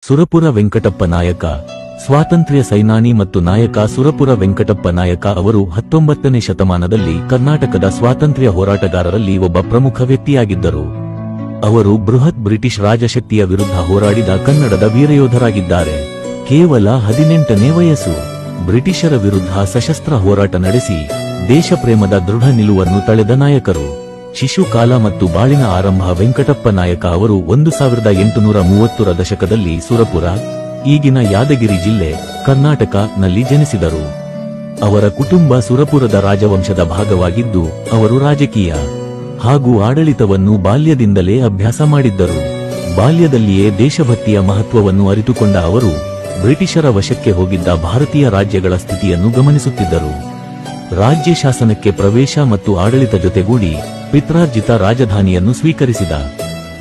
ಸುರಪುರ ವೆಂಕಟಪ್ಪ ನಾಯಕ ಸ್ವಾತಂತ್ರ್ಯ ಸೈನಾನಿ ಮತ್ತು ನಾಯಕ ಸುರಪುರ ವೆಂಕಟಪ್ಪ ನಾಯಕ ಅವರು 19ನೇ ಶತಮಾನದಲ್ಲಿ ಕರ್ನಾಟಕದ ಸ್ವಾತಂತ್ರ್ಯ ಹೋರಾಟಗಾರರಲ್ಲಿ ಒಬ್ಬ ಪ್ರಮುಖ ವ್ಯಕ್ತಿಯಾಗಿದ್ದರು. ಅವರು ಬೃಹತ್ ಬ್ರಿಟಿಷ್ ರಾಜಶಕ್ತಿಯ ವಿರುದ್ಧ ಹೋರಾಡಿದ ಕನ್ನಡದ ವೀರಯೋಧರಾಗಿದ್ದಾರೆ. ಕೇವಲ 18ನೇ ವಯಸ್ಸು. ಬ್ರಿಟಿಷರ ವಿರುದ್ಧ ಸಶಸ್ತ್ರ ಹೋರಾಟ ನಡೆಸಿ ದೇಶಪ್ರೇಮದ ದೃಢ ನಿಲುವನ್ನು ತಳೆದ ನಾಯಕರು. ಶಿಶುಕಾಲ ಮತ್ತು ಬಾಳಿನ ಆರಂಭ ವೆಂಕಟಪ್ಪ ನಾಯಕ ಅವರು 1830ರ ದಶಕದಲ್ಲಿ ಸುರಪುರ, ಈಗಿನ ಯಾದಗಿರಿ ಜಿಲ್ಲೆ, ಕರ್ನಾಟಕ ನಲ್ಲಿ ಜನಿಸಿದರು. ಅವರ ಕುಟುಂಬ ಸುರಪುರದ ರಾಜವಂಶದ ಭಾಗವಾಗಿದ್ದು ಅವರು ರಾಜಕೀಯ ಹಾಗೂ ಆಡಳಿತವನ್ನು ಬಾಲ್ಯದಿಂದಲೇ ಅಭ್ಯಾಸ ಮಾಡಿದ್ದರು. ಬಾಲ್ಯದಲ್ಲಿಯೇ ದೇಶಭಕ್ತಿಯ ಮಹತ್ವವನ್ನು ಅರಿತುಕೊಂಡ ಅವರು ಬ್ರಿಟಿಷರ ವಶಕ್ಕೆ ಹೋಗಿದ್ದ ಭಾರತೀಯ ರಾಜ್ಯಗಳ ಸ್ಥಿತಿಯನ್ನು ಗಮನಿಸುತ್ತಿದ್ದರು. ರಾಜ್ಯ ಶಾಸನಕ್ಕೆ ಪ್ರವೇಶ ಮತ್ತು ಆಡಳಿತ ಜೊತೆಗೂಡಿ ಪಿತ್ರಾರ್ಜಿತ ರಾಜಧಾನಿಯನ್ನು ಸ್ವೀಕರಿಸಿದ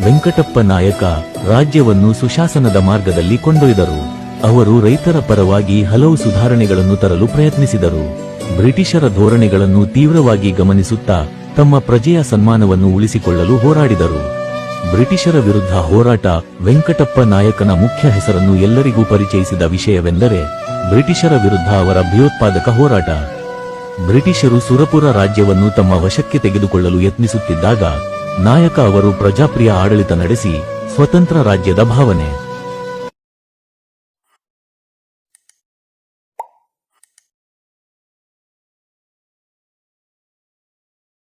ವೆಂಕಟಪ್ಪ ನಾಯಕ ರಾಜ್ಯವನ್ನು ಸುಶಾಸನದ ಮಾರ್ಗದಲ್ಲಿ ಕೊಂಡೊಯ್ದರು. ಅವರು ರೈತರ ಪರವಾಗಿ ಹಲವು ಸುಧಾರಣೆಗಳನ್ನು ತರಲು ಪ್ರಯತ್ನಿಸಿದರು. ಬ್ರಿಟಿಷರ ಧೋರಣೆಗಳನ್ನು ತೀವ್ರವಾಗಿ ಗಮನಿಸುತ್ತಾ ತಮ್ಮ ಪ್ರಜೆಯ ಸನ್ಮಾನವನ್ನು ಉಳಿಸಿಕೊಳ್ಳಲು ಹೋರಾಡಿದರು. ಬ್ರಿಟಿಷರ ವಿರುದ್ಧ ಹೋರಾಟ. ವೆಂಕಟಪ್ಪ ನಾಯಕನ ಮುಖ್ಯ ಹೆಸರನ್ನು ಎಲ್ಲರಿಗೂ ಪರಿಚಯಿಸಿದ ವಿಷಯವೆಂದರೆ ಬ್ರಿಟಿಷರ ವಿರುದ್ಧ ಅವರ ಭಯೋತ್ಪಾದಕ ಹೋರಾಟ. ಬ್ರಿಟಿಷರು ಸುರಪುರ ರಾಜ್ಯವನ್ನು ತಮ್ಮ ವಶಕ್ಕೆ ತೆಗೆದುಕೊಳ್ಳಲು ಯತ್ನಿಸುತ್ತಿದ್ದಾಗ ನಾಯಕ ಅವರು ಪ್ರಜಾಪ್ರಿಯ ಆಡಳಿತ ನಡೆಸಿ ಸ್ವತಂತ್ರ ರಾಜ್ಯದ ಭಾವನೆ